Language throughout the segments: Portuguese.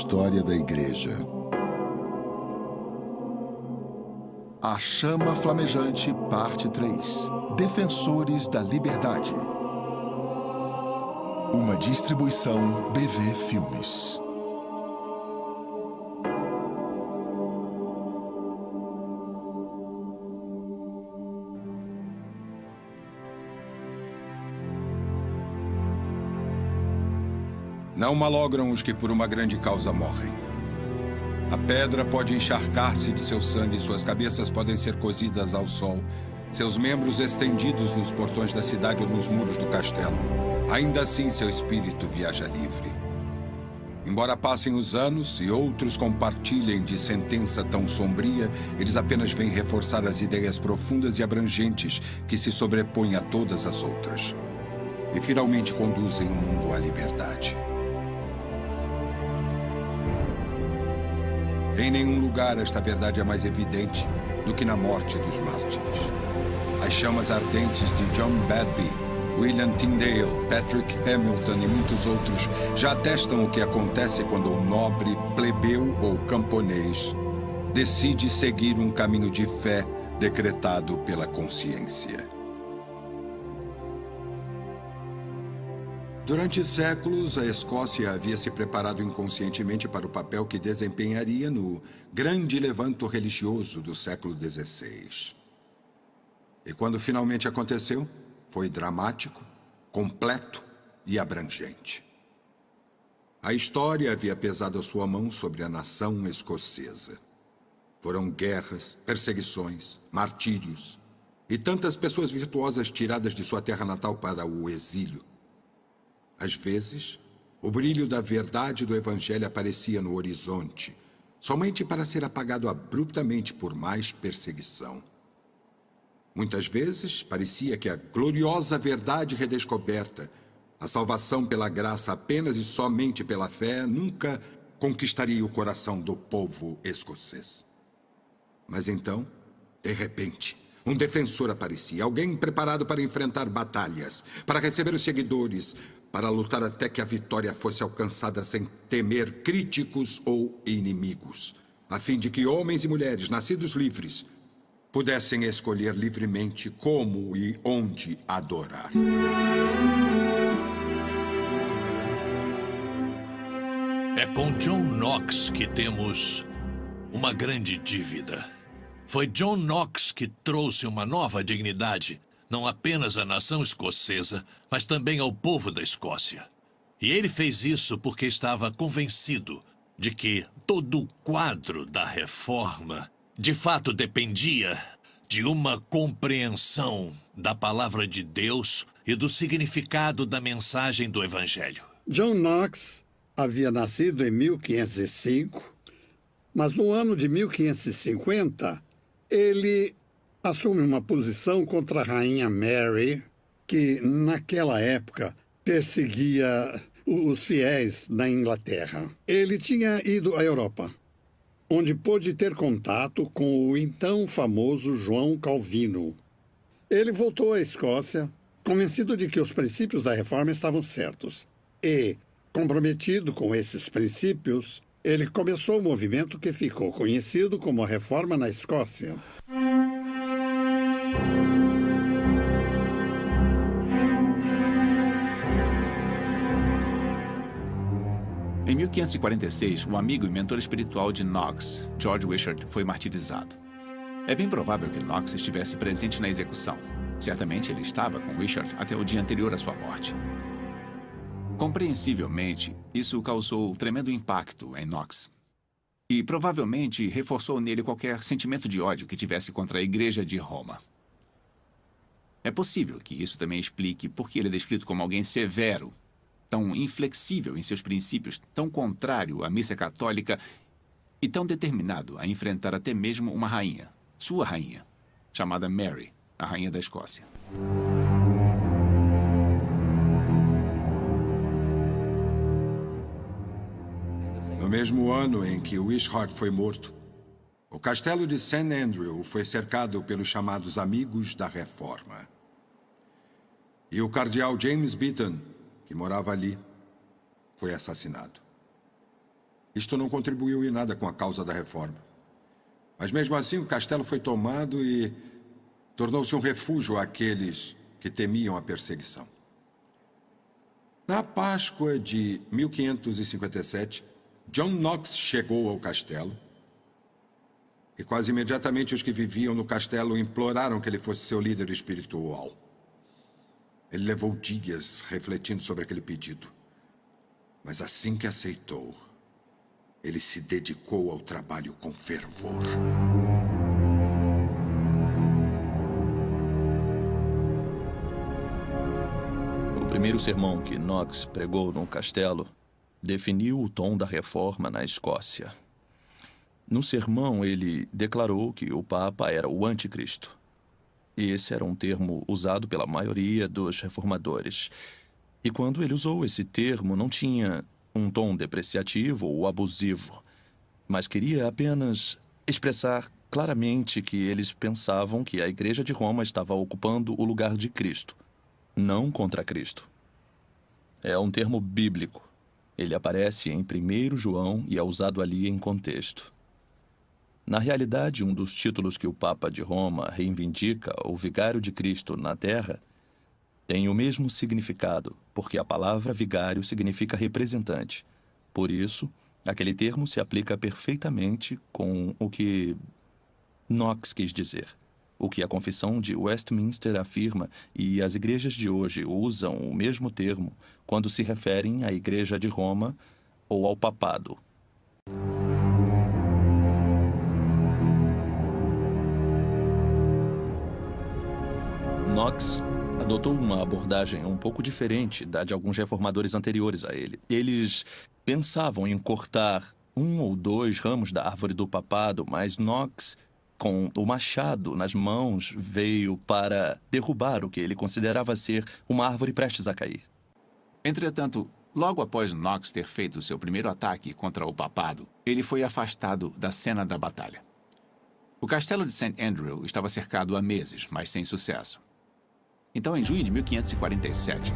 história da Igreja. A Chama Flamejante, parte 3. Defensores da Liberdade. Uma distribuição BV Filmes. Não malogram os que por uma grande causa morrem. A pedra pode encharcar-se de seu sangue, suas cabeças podem ser cozidas ao sol, seus membros estendidos nos portões da cidade ou nos muros do castelo. Ainda assim, seu espírito viaja livre. Embora passem os anos e outros compartilhem de sentença tão sombria, eles apenas vêm reforçar as ideias profundas e abrangentes que se sobrepõem a todas as outras. E finalmente conduzem o mundo à liberdade. Em nenhum lugar esta verdade é mais evidente do que na morte dos mártires. As chamas ardentes de John Badby, William Tyndale, Patrick Hamilton e muitos outros já atestam o que acontece quando o nobre, plebeu ou camponês decide seguir um caminho de fé decretado pela consciência. Durante séculos, a Escócia havia se preparado inconscientemente para o papel que desempenharia no grande levanto religioso do século XVI. E quando finalmente aconteceu, foi dramático, completo e abrangente. A história havia pesado a sua mão sobre a nação escocesa. Foram guerras, perseguições, martírios e tantas pessoas virtuosas tiradas de sua terra natal para o exílio. Às vezes, o brilho da verdade do Evangelho aparecia no horizonte, somente para ser apagado abruptamente por mais perseguição. Muitas vezes, parecia que a gloriosa verdade redescoberta, a salvação pela graça apenas e somente pela fé, nunca conquistaria o coração do povo escocês. Mas então, de repente, um defensor aparecia, alguém preparado para enfrentar batalhas, para receber os seguidores, para lutar até que a vitória fosse alcançada sem temer críticos ou inimigos, a fim de que homens e mulheres nascidos livres pudessem escolher livremente como e onde adorar. É com John Knox que temos uma grande dívida. Foi John Knox que trouxe uma nova dignidade, não apenas à nação escocesa, mas também ao povo da Escócia. E ele fez isso porque estava convencido de que todo o quadro da reforma, de fato, dependia de uma compreensão da palavra de Deus e do significado da mensagem do Evangelho. John Knox havia nascido em 1505, mas no ano de 1550, ele assume uma posição contra a rainha Mary, que naquela época perseguia os fiéis na Inglaterra. Ele tinha ido à Europa, onde pôde ter contato com o então famoso João Calvino. Ele voltou à Escócia, convencido de que os princípios da reforma estavam certos. E, comprometido com esses princípios, ele começou o movimento que ficou conhecido como a Reforma na Escócia. Em 1546, o amigo e mentor espiritual de Knox, George Wishart, foi martirizado. É bem provável que Knox estivesse presente na execução. Certamente ele estava com Wishart até o dia anterior à sua morte. Compreensivelmente, isso causou tremendo impacto em Knox. E provavelmente reforçou nele qualquer sentimento de ódio que tivesse contra a Igreja de Roma. É possível que isso também explique por que ele é descrito como alguém severo, tão inflexível em seus princípios, tão contrário à missa católica e tão determinado a enfrentar até mesmo uma rainha, sua rainha, chamada Mary, a rainha da Escócia. No mesmo ano em que Wishart foi morto, o castelo de St. Andrew foi cercado pelos chamados Amigos da Reforma. E o cardeal James Beaton, que morava ali, foi assassinado. isto não contribuiu em nada com a causa da reforma. Mas mesmo assim, o castelo foi tomado e tornou-se um refúgio àqueles que temiam a perseguição. Na Páscoa de 1557, John Knox chegou ao castelo e quase imediatamente os que viviam no castelo imploraram que ele fosse seu líder espiritual. Ele levou dias refletindo sobre aquele pedido. Mas assim que aceitou, ele se dedicou ao trabalho com fervor. O primeiro sermão que Knox pregou no castelo definiu o tom da reforma na Escócia. No sermão, ele declarou que o Papa era o anticristo. Esse era um termo usado pela maioria dos reformadores. E quando ele usou esse termo, não tinha um tom depreciativo ou abusivo, mas queria apenas expressar claramente que eles pensavam que a Igreja de Roma estava ocupando o lugar de Cristo, não contra Cristo. É um termo bíblico. Ele aparece em 1 João e é usado ali em contexto. Na realidade, um dos títulos que o Papa de Roma reivindica, o Vigário de Cristo na Terra, tem o mesmo significado, porque a palavra vigário significa representante. Por isso, aquele termo se aplica perfeitamente com o que Knox quis dizer, o que a Confissão de Westminster afirma, e as igrejas de hoje usam o mesmo termo quando se referem à Igreja de Roma ou ao Papado. Knox adotou uma abordagem um pouco diferente da de alguns reformadores anteriores a ele. Eles pensavam em cortar 1 ou 2 ramos da árvore do papado, mas Knox, com o machado nas mãos, veio para derrubar o que ele considerava ser uma árvore prestes a cair. Entretanto, logo após Knox ter feito seu primeiro ataque contra o papado, ele foi afastado da cena da batalha. O castelo de St. Andrew estava cercado há meses, mas sem sucesso. Então, em junho de 1547,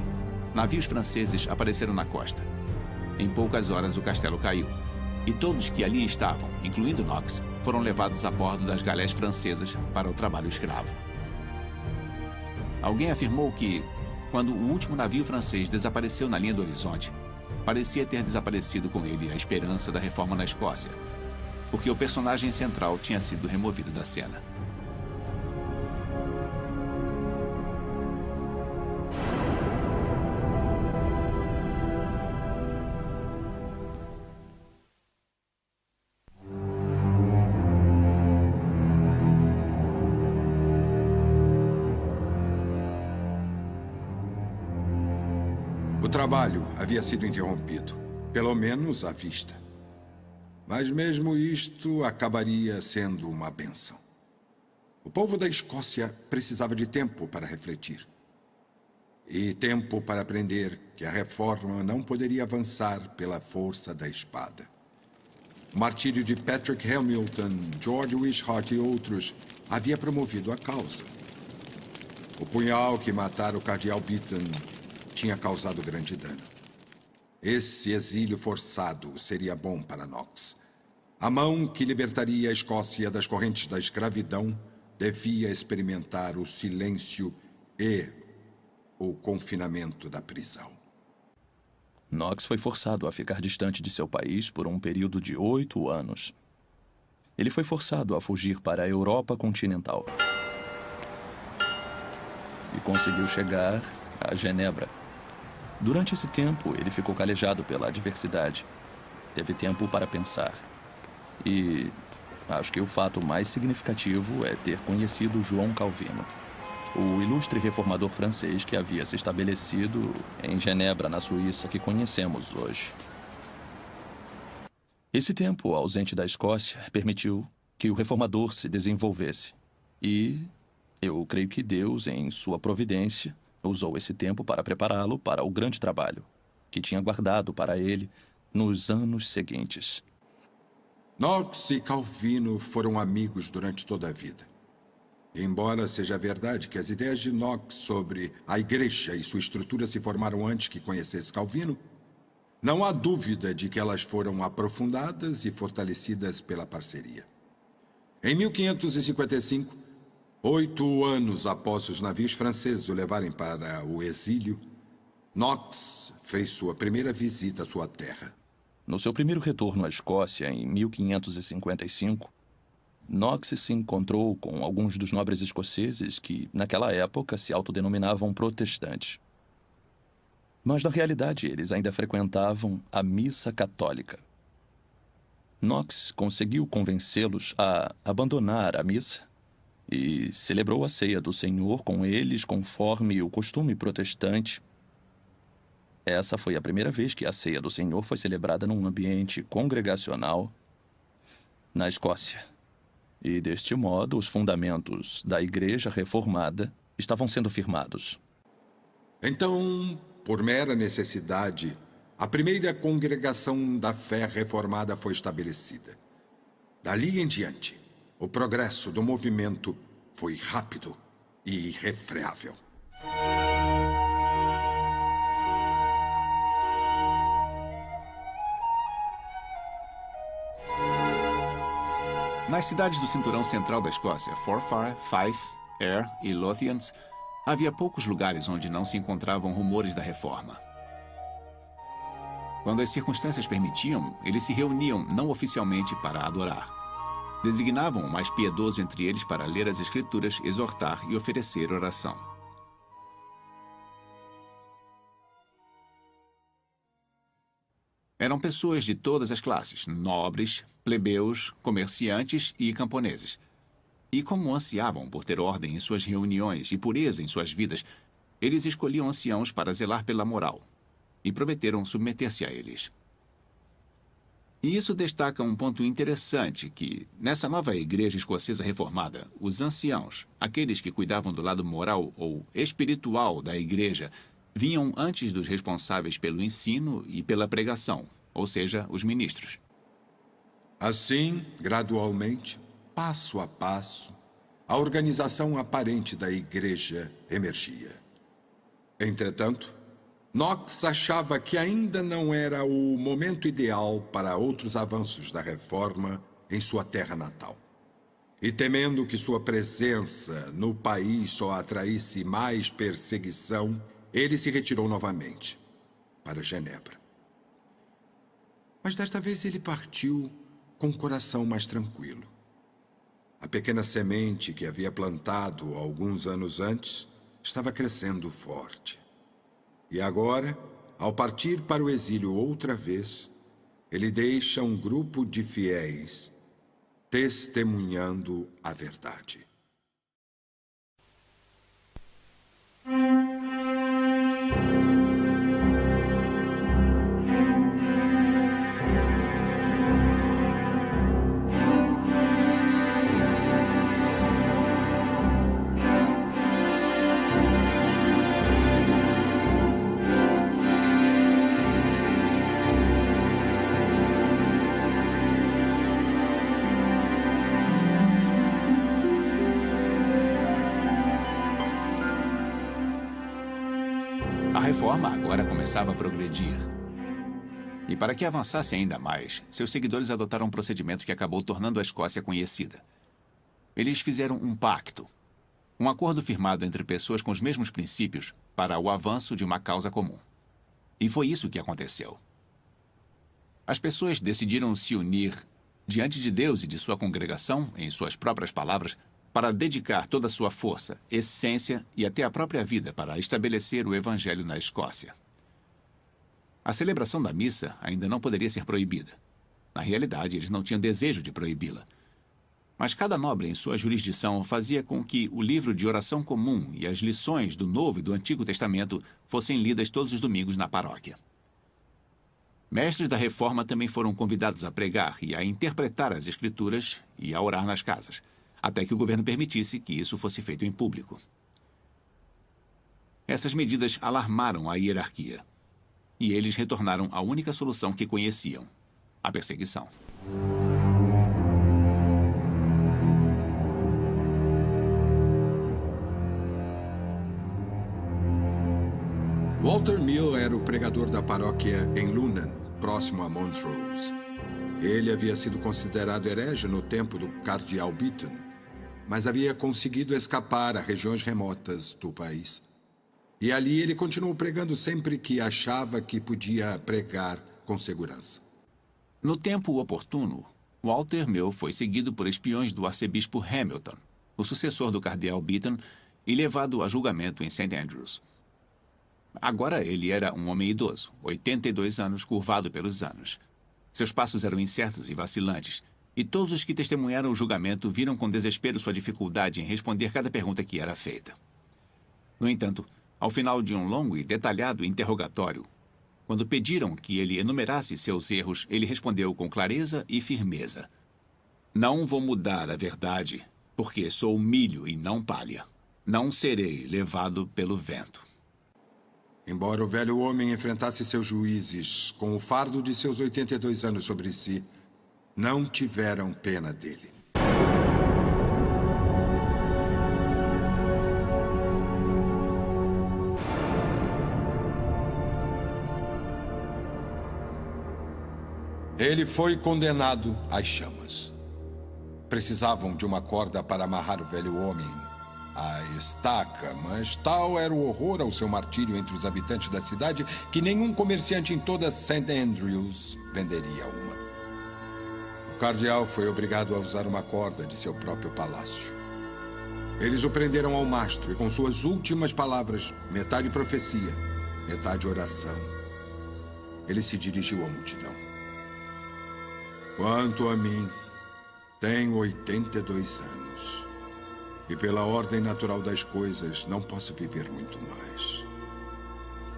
navios franceses apareceram na costa. Em poucas horas, o castelo caiu. E todos que ali estavam, incluindo Knox, foram levados a bordo das galés francesas para o trabalho escravo. Alguém afirmou que, quando o último navio francês desapareceu na linha do horizonte, parecia ter desaparecido com ele a esperança da reforma na Escócia, porque o personagem central tinha sido removido da cena. O trabalho havia sido interrompido, pelo menos à vista. Mas mesmo isto acabaria sendo uma bênção. O povo da Escócia precisava de tempo para refletir. E tempo para aprender que a reforma não poderia avançar pela força da espada. O martírio de Patrick Hamilton, George Wishart e outros havia promovido a causa. O punhal que matara o cardeal Beaton tinha causado grande dano. Esse exílio forçado seria bom para Knox. A mão que libertaria a Escócia das correntes da escravidão devia experimentar o silêncio e o confinamento da prisão. Knox foi forçado a ficar distante de seu país por um período de 8 anos. Ele foi forçado a fugir para a Europa continental. E conseguiu chegar a Genebra. Durante esse tempo, ele ficou calejado pela adversidade. Teve tempo para pensar. E acho que o fato mais significativo é ter conhecido João Calvino, o ilustre reformador francês que havia se estabelecido em Genebra, na Suíça, que conhecemos hoje. Esse tempo ausente da Escócia permitiu que o reformador se desenvolvesse. E eu creio que Deus, em sua providência, usou esse tempo para prepará-lo para o grande trabalho que tinha guardado para ele nos anos seguintes. Knox e Calvino foram amigos durante toda a vida. Embora seja verdade que as ideias de Knox sobre a igreja e sua estrutura se formaram antes que conhecesse Calvino, não há dúvida de que elas foram aprofundadas e fortalecidas pela parceria. Em 1555, 8 anos após os navios franceses o levarem para o exílio, Knox fez sua primeira visita à sua terra. No seu primeiro retorno à Escócia, em 1555, Knox se encontrou com alguns dos nobres escoceses que, naquela época, se autodenominavam protestantes. Mas, na realidade, eles ainda frequentavam a missa católica. Knox conseguiu convencê-los a abandonar a missa e celebrou a ceia do Senhor com eles conforme o costume protestante. Essa foi a primeira vez que a ceia do Senhor foi celebrada num ambiente congregacional na Escócia. E, deste modo, os fundamentos da Igreja Reformada estavam sendo firmados. Então, por mera necessidade, a primeira congregação da fé reformada foi estabelecida. Dali em diante, o progresso do movimento foi rápido e irrefreável. Nas cidades do cinturão central da Escócia, Forfar, Fife, Ayr e Lothians, havia poucos lugares onde não se encontravam rumores da reforma. Quando as circunstâncias permitiam, eles se reuniam não oficialmente para adorar. Designavam o mais piedoso entre eles para ler as Escrituras, exortar e oferecer oração. Eram pessoas de todas as classes, nobres, plebeus, comerciantes e camponeses. E como ansiavam por ter ordem em suas reuniões e pureza em suas vidas, eles escolhiam anciãos para zelar pela moral e prometeram submeter-se a eles. E isso destaca um ponto interessante que, nessa nova igreja escocesa reformada, os anciãos, aqueles que cuidavam do lado moral ou espiritual da igreja, vinham antes dos responsáveis pelo ensino e pela pregação, ou seja, os ministros. Assim, gradualmente, passo a passo, a organização aparente da igreja emergia. Entretanto, Knox achava que ainda não era o momento ideal para outros avanços da reforma em sua terra natal. E temendo que sua presença no país só atraísse mais perseguição, ele se retirou novamente para Genebra. Mas desta vez ele partiu com o coração mais tranquilo. A pequena semente que havia plantado alguns anos antes estava crescendo forte. E agora, ao partir para o exílio outra vez, ele deixa um grupo de fiéis testemunhando a verdade. A reforma agora começava a progredir. E para que avançasse ainda mais, seus seguidores adotaram um procedimento que acabou tornando a Escócia conhecida. Eles fizeram um pacto, um acordo firmado entre pessoas com os mesmos princípios para o avanço de uma causa comum. E foi isso que aconteceu. As pessoas decidiram se unir diante de Deus e de sua congregação, em suas próprias palavras, para dedicar toda a sua força, essência e até a própria vida para estabelecer o Evangelho na Escócia. A celebração da missa ainda não poderia ser proibida. Na realidade, eles não tinham desejo de proibi-la. Mas cada nobre em sua jurisdição fazia com que o livro de oração comum e as lições do Novo e do Antigo Testamento fossem lidas todos os domingos na paróquia. Mestres da Reforma também foram convidados a pregar e a interpretar as Escrituras e a orar nas casas, até que o governo permitisse que isso fosse feito em público. Essas medidas alarmaram a hierarquia, e eles retornaram à única solução que conheciam: a perseguição. Walter Mill era o pregador da paróquia em Lunan, próximo a Montrose. Ele havia sido considerado herege no tempo do cardeal Beaton, mas havia conseguido escapar a regiões remotas do país. E ali ele continuou pregando sempre que achava que podia pregar com segurança. No tempo oportuno, Walter Mill foi seguido por espiões do arcebispo Hamilton, o sucessor do cardeal Beaton, e levado a julgamento em St. Andrews. Agora ele era um homem idoso, 82 anos, curvado pelos anos. Seus passos eram incertos e vacilantes, e todos os que testemunharam o julgamento viram com desespero sua dificuldade em responder cada pergunta que era feita. No entanto, ao final de um longo e detalhado interrogatório, quando pediram que ele enumerasse seus erros, ele respondeu com clareza e firmeza: "Não vou mudar a verdade, porque sou milho e não palha. Não serei levado pelo vento." Embora o velho homem enfrentasse seus juízes com o fardo de seus 82 anos sobre si, não tiveram pena dele. Ele foi condenado às chamas. Precisavam de uma corda para amarrar o velho homem à estaca, mas tal era o horror ao seu martírio entre os habitantes da cidade que nenhum comerciante em toda St. Andrews venderia uma. O cardeal foi obrigado a usar uma corda de seu próprio palácio. Eles o prenderam ao mastro e, com suas últimas palavras, metade profecia, metade oração, ele se dirigiu à multidão. Quanto a mim, tenho 82 anos. E pela ordem natural das coisas, não posso viver muito mais.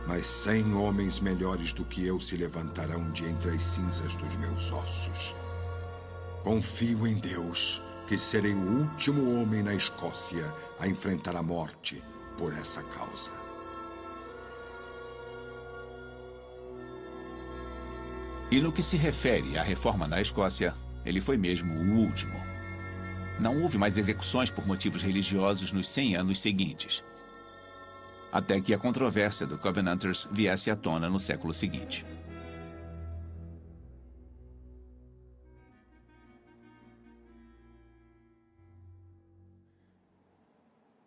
Mas 100 homens melhores do que eu se levantarão de entre as cinzas dos meus ossos. Confio em Deus que serei o último homem na Escócia a enfrentar a morte por essa causa. E no que se refere à reforma na Escócia, ele foi mesmo o último. Não houve mais execuções por motivos religiosos nos 100 anos seguintes, até que a controvérsia do Covenanters viesse à tona no século seguinte.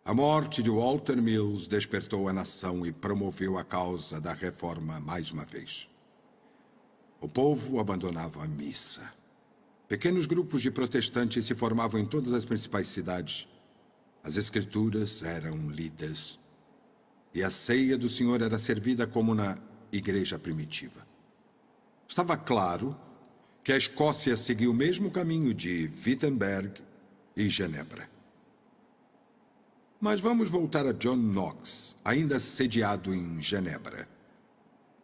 A morte de Walter Mills despertou a nação e promoveu a causa da reforma mais uma vez. O povo abandonava a missa. Pequenos grupos de protestantes se formavam em todas as principais cidades. As escrituras eram lidas. E a ceia do Senhor era servida como na igreja primitiva. Estava claro que a Escócia seguia o mesmo caminho de Wittenberg e Genebra. Mas vamos voltar a John Knox, ainda sediado em Genebra.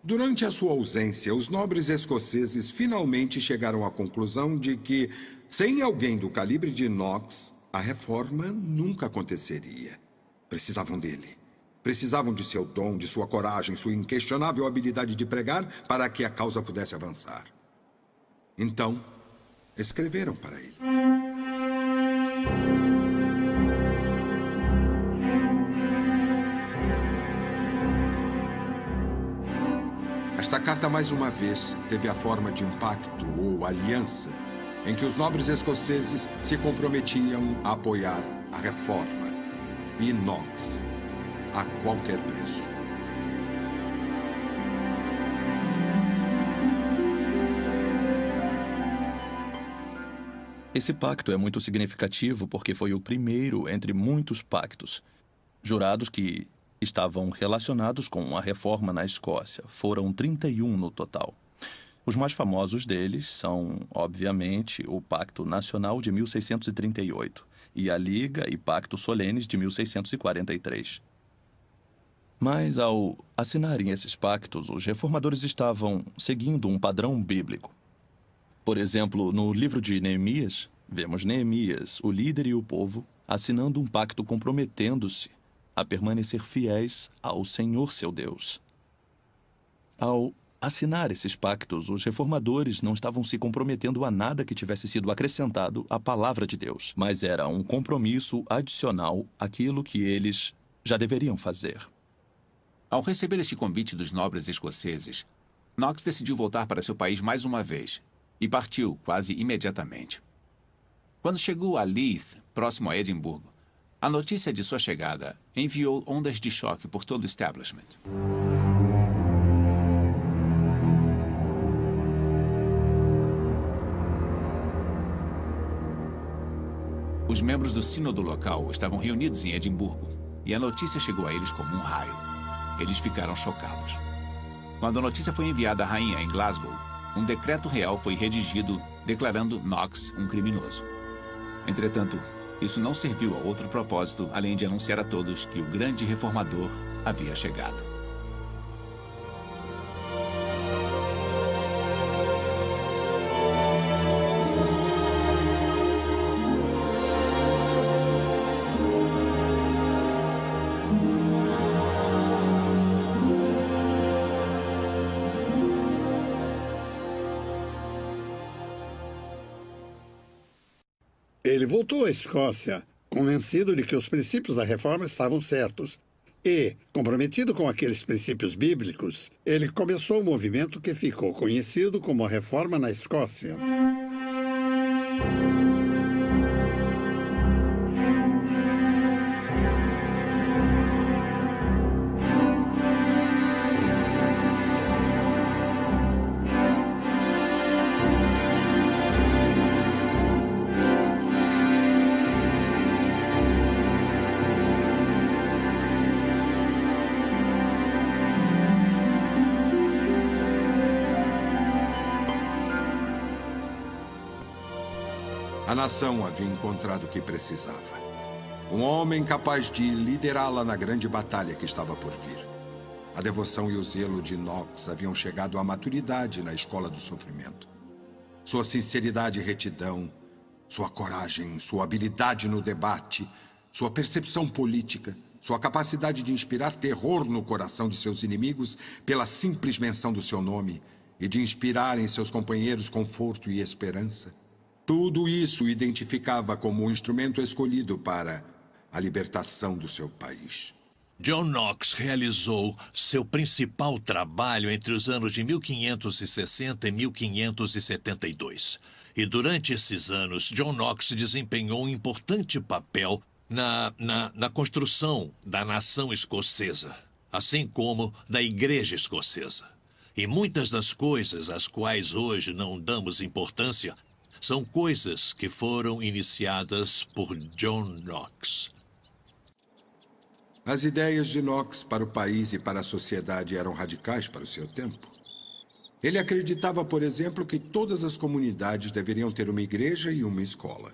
Durante a sua ausência, os nobres escoceses finalmente chegaram à conclusão de que, sem alguém do calibre de Knox, a reforma nunca aconteceria. Precisavam dele. Precisavam de seu dom, de sua coragem, sua inquestionável habilidade de pregar para que a causa pudesse avançar. Então, escreveram para ele. Esta carta, mais uma vez, teve a forma de um pacto ou aliança em que os nobres escoceses se comprometiam a apoiar a reforma e Knox a qualquer preço. Esse pacto é muito significativo porque foi o primeiro entre muitos pactos, jurados que estavam relacionados com a reforma na Escócia. Foram 31 no total. Os mais famosos deles são, obviamente, o Pacto Nacional de 1638 e a Liga e Pacto Solenes de 1643. Mas, ao assinarem esses pactos, os reformadores estavam seguindo um padrão bíblico. Por exemplo, no livro de Neemias, vemos Neemias, o líder e o povo, assinando um pacto comprometendo-se a permanecer fiéis ao Senhor seu Deus. Ao assinar esses pactos, os reformadores não estavam se comprometendo a nada que tivesse sido acrescentado à palavra de Deus, mas era um compromisso adicional àquilo que eles já deveriam fazer. Ao receber este convite dos nobres escoceses, Knox decidiu voltar para seu país mais uma vez e partiu quase imediatamente. Quando chegou a Leith, próximo a Edimburgo, a notícia de sua chegada enviou ondas de choque por todo o establishment. Os membros do sínodo local estavam reunidos em Edimburgo e a notícia chegou a eles como um raio. Eles ficaram chocados. Quando a notícia foi enviada à rainha em Glasgow, um decreto real foi redigido declarando Knox um criminoso. Entretanto, isso não serviu a outro propósito além de anunciar a todos que o grande reformador havia chegado. Ele voltou à Escócia, convencido de que os princípios da reforma estavam certos. E, comprometido com aqueles princípios bíblicos, ele começou o movimento que ficou conhecido como a Reforma na Escócia. A nação havia encontrado o que precisava. Um homem capaz de liderá-la na grande batalha que estava por vir. A devoção e o zelo de Knox haviam chegado à maturidade na escola do sofrimento. Sua sinceridade e retidão, sua coragem, sua habilidade no debate, sua percepção política, sua capacidade de inspirar terror no coração de seus inimigos pela simples menção do seu nome e de inspirar em seus companheiros conforto e esperança. Tudo isso o identificava como o instrumento escolhido para a libertação do seu país. John Knox realizou seu principal trabalho entre os anos de 1560 e 1572. E durante esses anos, John Knox desempenhou um importante papel na construção da nação escocesa, assim como da Igreja Escocesa. E muitas das coisas às quais hoje não damos importância são coisas que foram iniciadas por John Knox. As ideias de Knox para o país e para a sociedade eram radicais para o seu tempo. Ele acreditava, por exemplo, que todas as comunidades deveriam ter uma igreja e uma escola,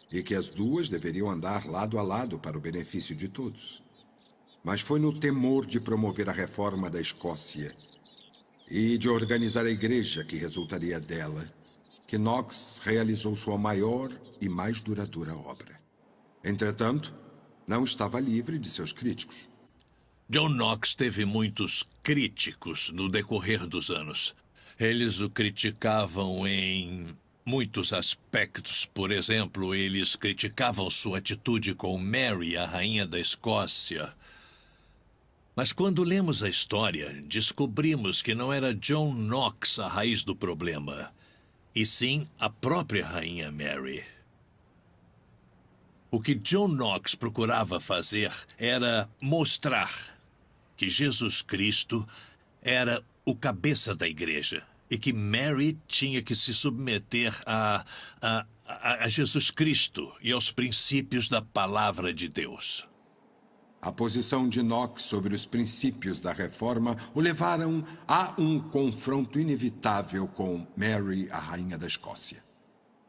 e que as duas deveriam andar lado a lado para o benefício de todos. Mas foi no temor de promover a reforma da Escócia e de organizar a igreja que resultaria dela que Knox realizou sua maior e mais duradoura obra. Entretanto, não estava livre de seus críticos. John Knox teve muitos críticos no decorrer dos anos. Eles o criticavam em muitos aspectos. Por exemplo, eles criticavam sua atitude com Mary, a rainha da Escócia. Mas quando lemos a história, descobrimos que não era John Knox a raiz do problema, e sim a própria rainha Mary. O que John Knox procurava fazer era mostrar que Jesus Cristo era o cabeça da igreja e que Mary tinha que se submeter a Jesus Cristo e aos princípios da palavra de Deus. A posição de Knox sobre os princípios da reforma o levaram a um confronto inevitável com Mary, a rainha da Escócia.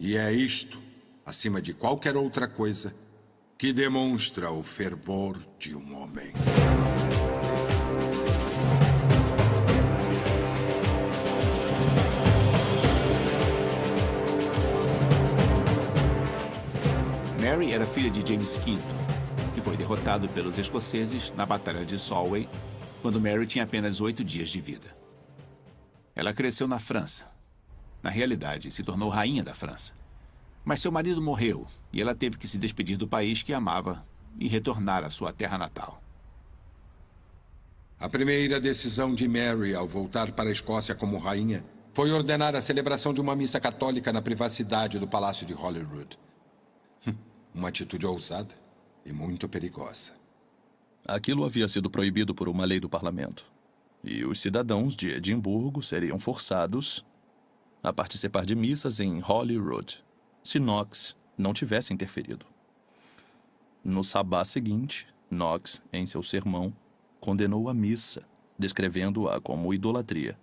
E é isto, acima de qualquer outra coisa, que demonstra o fervor de um homem. Mary era filha de James V, que foi derrotado pelos escoceses na Batalha de Solway, quando Mary tinha apenas 8 dias de vida. Ela cresceu na França. Na realidade, se tornou rainha da França. Mas seu marido morreu e ela teve que se despedir do país que amava e retornar à sua terra natal. A primeira decisão de Mary ao voltar para a Escócia como rainha foi ordenar a celebração de uma missa católica na privacidade do Palácio de Holyrood. Uma atitude ousada e muito perigosa. Aquilo havia sido proibido por uma lei do parlamento. E os cidadãos de Edimburgo seriam forçados a participar de missas em Holyrood, se Knox não tivesse interferido. No sabá seguinte, Knox, em seu sermão, condenou a missa, descrevendo-a como idolatria.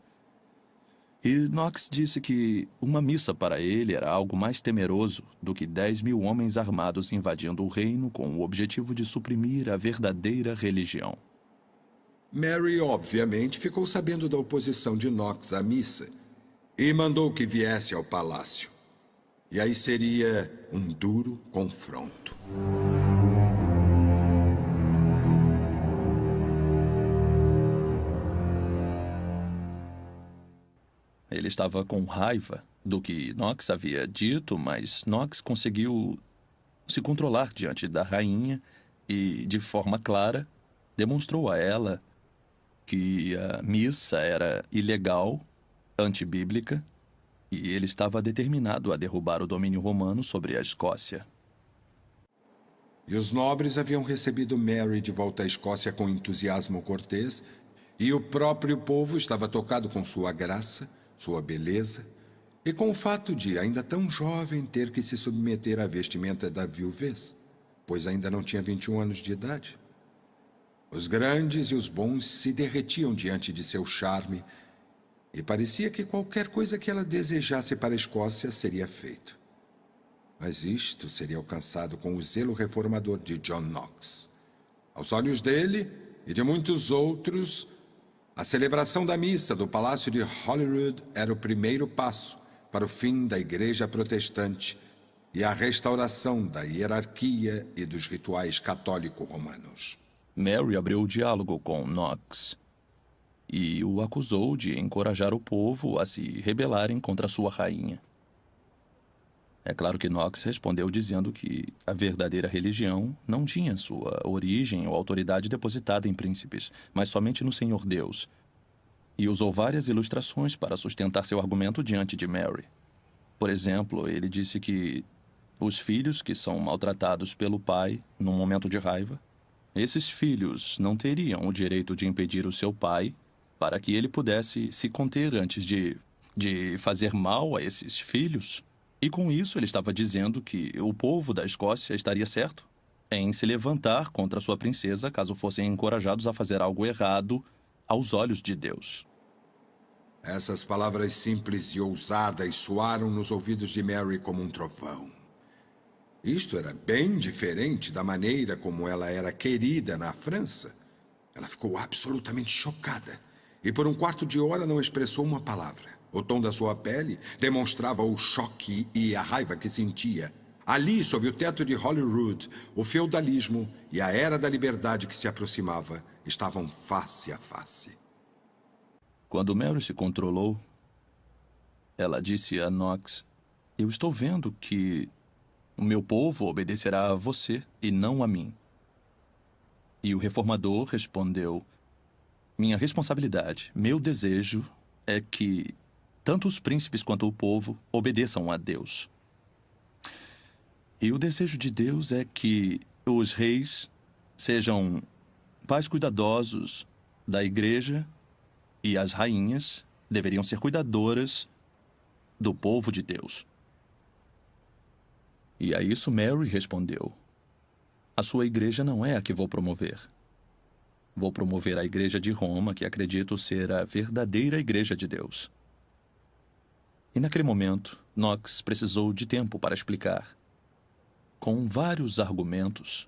E Knox disse que uma missa para ele era algo mais temeroso do que 10.000 homens armados invadindo o reino com o objetivo de suprimir a verdadeira religião. Mary, obviamente, ficou sabendo da oposição de Knox à missa e mandou que viesse ao palácio. E aí seria um duro confronto. Ele estava com raiva do que Knox havia dito, mas Knox conseguiu se controlar diante da rainha e, de forma clara, demonstrou a ela que a missa era ilegal, antibíblica, e ele estava determinado a derrubar o domínio romano sobre a Escócia. E os nobres haviam recebido Mary de volta à Escócia com entusiasmo cortês, e o próprio povo estava tocado com sua graça, sua beleza, e com o fato de, ainda tão jovem, ter que se submeter à vestimenta da viuvez, pois ainda não tinha 21 anos de idade. Os grandes e os bons se derretiam diante de seu charme, e parecia que qualquer coisa que ela desejasse para a Escócia seria feito. Mas isto seria alcançado com o zelo reformador de John Knox. Aos olhos dele e de muitos outros, a celebração da missa do Palácio de Holyrood era o primeiro passo para o fim da Igreja Protestante e a restauração da hierarquia e dos rituais católico-romanos. Mary abriu o diálogo com Knox e o acusou de encorajar o povo a se rebelarem contra sua rainha. É claro que Knox respondeu dizendo que a verdadeira religião não tinha sua origem ou autoridade depositada em príncipes, mas somente no Senhor Deus. E usou várias ilustrações para sustentar seu argumento diante de Mary. Por exemplo, ele disse que os filhos que são maltratados pelo pai num momento de raiva, esses filhos não teriam o direito de impedir o seu pai para que ele pudesse se conter antes de fazer mal a esses filhos. E com isso ele estava dizendo que o povo da Escócia estaria certo em se levantar contra sua princesa caso fossem encorajados a fazer algo errado aos olhos de Deus. Essas palavras simples e ousadas soaram nos ouvidos de Mary como um trovão. Isto era bem diferente da maneira como ela era querida na França. Ela ficou absolutamente chocada e por um quarto de hora não expressou uma palavra. O tom da sua pele demonstrava o choque e a raiva que sentia. Ali, sob o teto de Holyrood, o feudalismo e a era da liberdade que se aproximava estavam face a face. Quando Mary se controlou, ela disse a Knox: "Eu estou vendo que o meu povo obedecerá a você e não a mim." E o reformador respondeu: "Minha responsabilidade, meu desejo é que tanto os príncipes quanto o povo obedeçam a Deus. E o desejo de Deus é que os reis sejam pais cuidadosos da igreja e as rainhas deveriam ser cuidadoras do povo de Deus." E a isso Mary respondeu: "A sua igreja não é a que vou promover. Vou promover a igreja de Roma, que acredito ser a verdadeira igreja de Deus." E naquele momento, Knox precisou de tempo para explicar, com vários argumentos,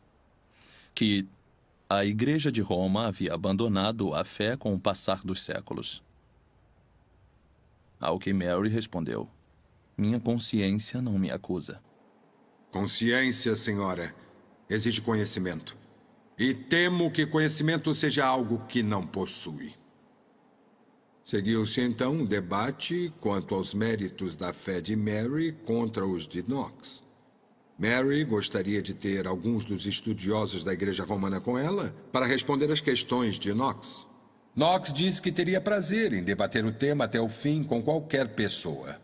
que a Igreja de Roma havia abandonado a fé com o passar dos séculos. Ao que Mary respondeu: "Minha consciência não me acusa." Consciência, senhora, exige conhecimento. E temo que conhecimento seja algo que não possui. Seguiu-se então um debate quanto aos méritos da fé de Mary contra os de Knox. Mary gostaria de ter alguns dos estudiosos da Igreja Romana com ela para responder às questões de Knox. Knox disse que teria prazer em debater o tema até o fim com qualquer pessoa,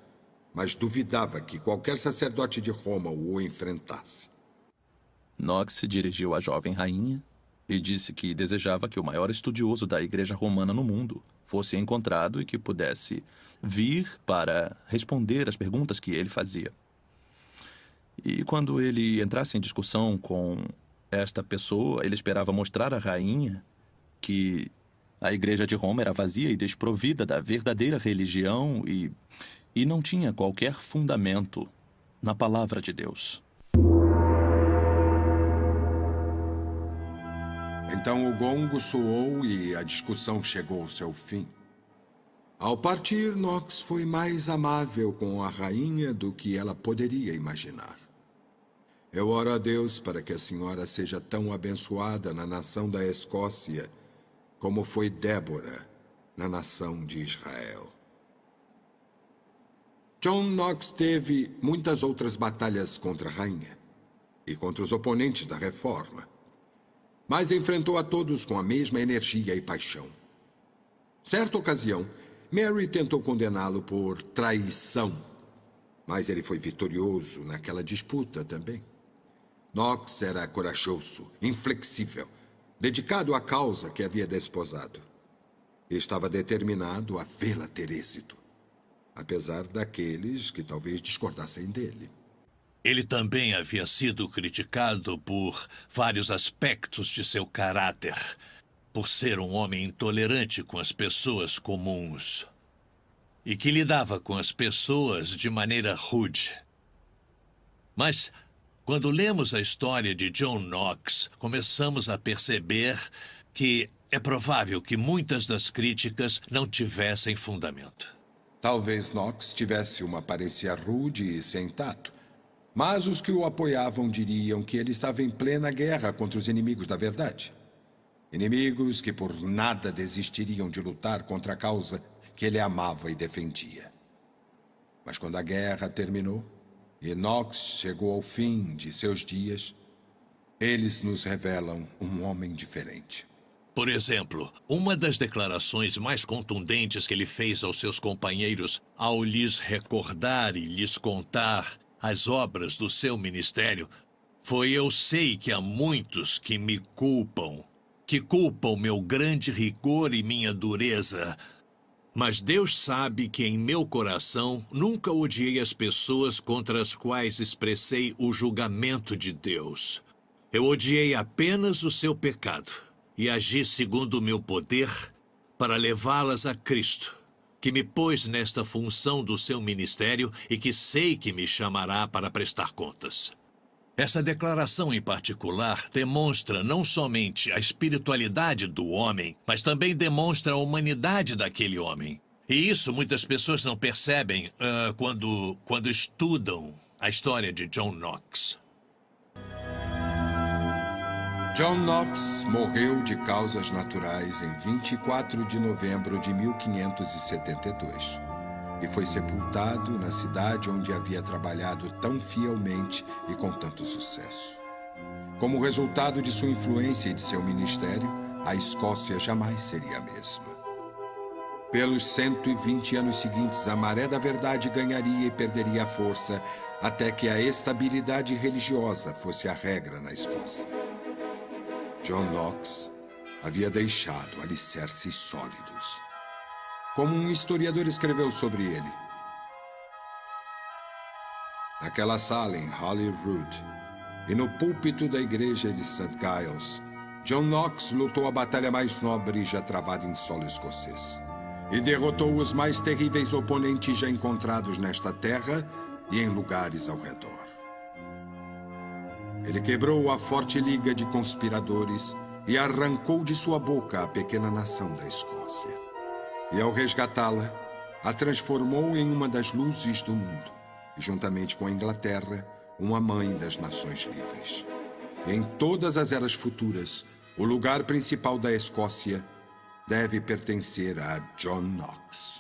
mas duvidava que qualquer sacerdote de Roma o enfrentasse. Knox se dirigiu à jovem rainha e disse que desejava que o maior estudioso da Igreja Romana no mundo fosse encontrado e que pudesse vir para responder às perguntas que ele fazia. E quando ele entrasse em discussão com esta pessoa, ele esperava mostrar à rainha que a Igreja de Roma era vazia e desprovida da verdadeira religião e não tinha qualquer fundamento na palavra de Deus. Então o gongo soou e a discussão chegou ao seu fim. Ao partir, Knox foi mais amável com a rainha do que ela poderia imaginar. Eu oro a Deus para que a senhora seja tão abençoada na nação da Escócia como foi Débora na nação de Israel. John Knox teve muitas outras batalhas contra a rainha e contra os oponentes da reforma, mas enfrentou a todos com a mesma energia e paixão. Certa ocasião, Mary tentou condená-lo por traição, mas ele foi vitorioso naquela disputa também. Knox era corajoso, inflexível, dedicado à causa que havia desposado. E estava determinado a vê-la ter êxito, apesar daqueles que talvez discordassem dele. Ele também havia sido criticado por vários aspectos de seu caráter, por ser um homem intolerante com as pessoas comuns e que lidava com as pessoas de maneira rude. Mas, quando lemos a história de John Knox, começamos a perceber que é provável que muitas das críticas não tivessem fundamento. Talvez Knox tivesse uma aparência rude e sem tato, mas os que o apoiavam diriam que ele estava em plena guerra contra os inimigos da verdade. Inimigos que por nada desistiriam de lutar contra a causa que ele amava e defendia. Mas quando a guerra terminou e Knox chegou ao fim de seus dias, eles nos revelam um homem diferente. Por exemplo, uma das declarações mais contundentes que ele fez aos seus companheiros ao lhes recordar e lhes contar as obras do seu ministério foi: eu sei que há muitos que me culpam, que culpam meu grande rigor e minha dureza. Mas Deus sabe que em meu coração nunca odiei as pessoas contra as quais expressei o julgamento de Deus. Eu odiei apenas o seu pecado e agi segundo o meu poder para levá-las a Cristo, que me pôs nesta função do seu ministério e que sei que me chamará para prestar contas. Essa declaração em particular demonstra não somente a espiritualidade do homem, mas também demonstra a humanidade daquele homem. E isso muitas pessoas não percebem quando estudam a história de John Knox. John Knox morreu de causas naturais em 24 de novembro de 1572 e foi sepultado na cidade onde havia trabalhado tão fielmente e com tanto sucesso. Como resultado de sua influência e de seu ministério, a Escócia jamais seria a mesma. Pelos 120 anos seguintes, a maré da verdade ganharia e perderia a força até que a estabilidade religiosa fosse a regra na Escócia. John Knox havia deixado alicerces sólidos. Como um historiador escreveu sobre ele: naquela sala em Holyrood e no púlpito da igreja de St. Giles, John Knox lutou a batalha mais nobre já travada em solo escocês e derrotou os mais terríveis oponentes já encontrados nesta terra e em lugares ao redor. Ele quebrou a forte liga de conspiradores e arrancou de sua boca a pequena nação da Escócia. E ao resgatá-la, a transformou em uma das luzes do mundo, e juntamente com a Inglaterra, uma mãe das nações livres. E em todas as eras futuras, o lugar principal da Escócia deve pertencer a John Knox.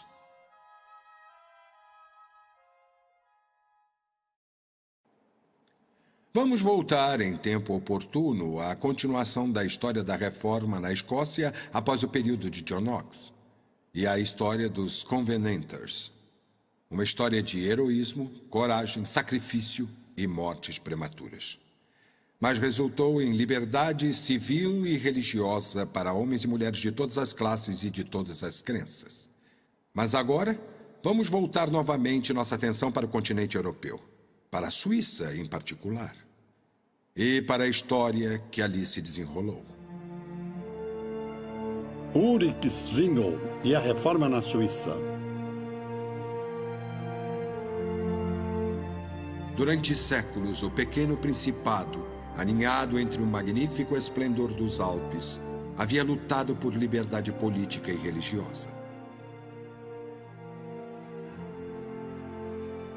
Vamos voltar em tempo oportuno à continuação da história da Reforma na Escócia após o período de John Knox e à história dos Covenanters. Uma história de heroísmo, coragem, sacrifício e mortes prematuras. Mas resultou em liberdade civil e religiosa para homens e mulheres de todas as classes e de todas as crenças. Mas agora, vamos voltar novamente nossa atenção para o continente europeu, para a Suíça em particular, e para a história que ali se desenrolou. Ulrich Zwingli e a Reforma na Suíça. Durante séculos, o pequeno principado, aninhado entre o magnífico esplendor dos Alpes, havia lutado por liberdade política e religiosa.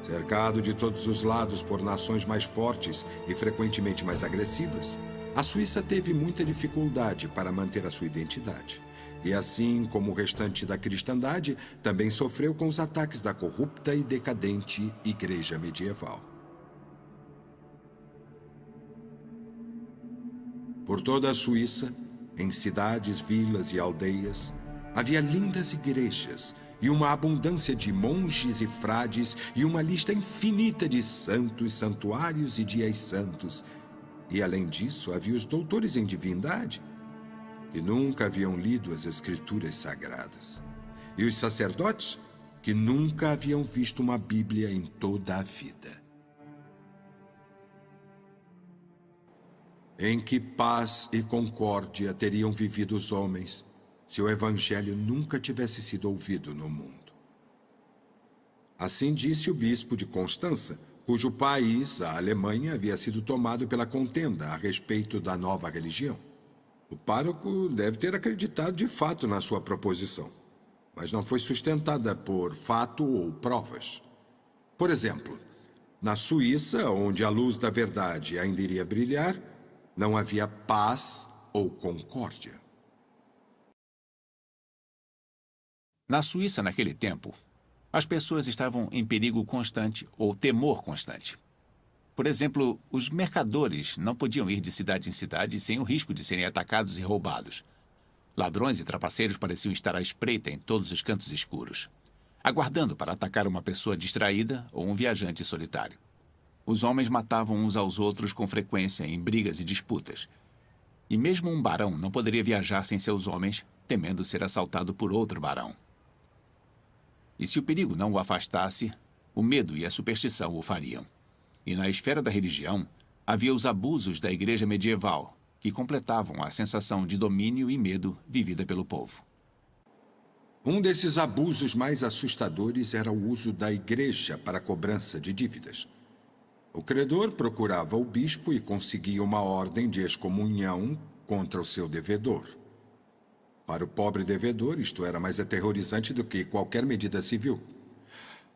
Cercado de todos os lados por nações mais fortes e frequentemente mais agressivas, a Suíça teve muita dificuldade para manter a sua identidade. E assim como o restante da cristandade, também sofreu com os ataques da corrupta e decadente Igreja medieval. Por toda a Suíça, em cidades, vilas e aldeias, havia lindas igrejas e uma abundância de monges e frades e uma lista infinita de santos, santuários e dias santos. E, além disso, havia os doutores em divindade, que nunca haviam lido as escrituras sagradas, e os sacerdotes, que nunca haviam visto uma Bíblia em toda a vida. Em que paz e concórdia teriam vivido os homens se o Evangelho nunca tivesse sido ouvido no mundo? Assim disse o bispo de Constança, cujo país, a Alemanha, havia sido tomado pela contenda a respeito da nova religião. O pároco deve ter acreditado de fato na sua proposição, mas não foi sustentada por fato ou provas. Por exemplo, na Suíça, onde a luz da verdade ainda iria brilhar, não havia paz ou concórdia. Na Suíça, naquele tempo, as pessoas estavam em perigo constante ou temor constante. Por exemplo, os mercadores não podiam ir de cidade em cidade sem o risco de serem atacados e roubados. Ladrões e trapaceiros pareciam estar à espreita em todos os cantos escuros, aguardando para atacar uma pessoa distraída ou um viajante solitário. Os homens matavam uns aos outros com frequência em brigas e disputas. E mesmo um barão não poderia viajar sem seus homens, temendo ser assaltado por outro barão. E se o perigo não o afastasse, o medo e a superstição o fariam. E na esfera da religião, havia os abusos da igreja medieval, que completavam a sensação de domínio e medo vivida pelo povo. Um desses abusos mais assustadores era o uso da igreja para a cobrança de dívidas. O credor procurava o bispo e conseguia uma ordem de excomunhão contra o seu devedor. Para o pobre devedor, isto era mais aterrorizante do que qualquer medida civil.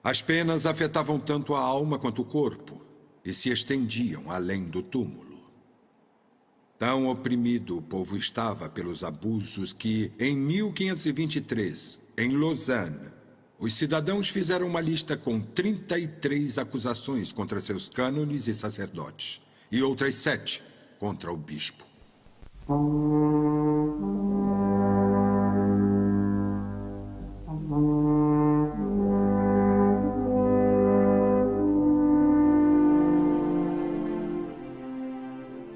As penas afetavam tanto a alma quanto o corpo e se estendiam além do túmulo. Tão oprimido o povo estava pelos abusos que, em 1523, em Lausanne, os cidadãos fizeram uma lista com 33 acusações contra seus cânones e sacerdotes, e outras 7 contra o bispo.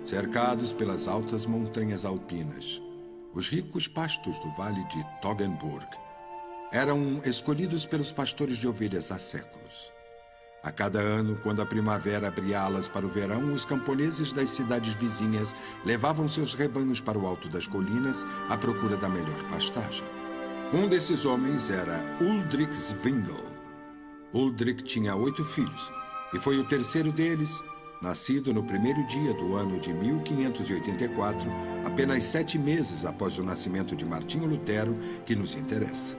Cercados pelas altas montanhas alpinas, os ricos pastos do vale de Toggenburg eram escolhidos pelos pastores de ovelhas há séculos. A cada ano, quando a primavera abria alas para o verão, os camponeses das cidades vizinhas levavam seus rebanhos para o alto das colinas à procura da melhor pastagem. Um desses homens era Ulrich Zwingli. Ulrich tinha 8 filhos, e foi o terceiro deles, nascido no primeiro dia do ano de 1584, apenas 7 meses após o nascimento de Martinho Lutero, que nos interessa.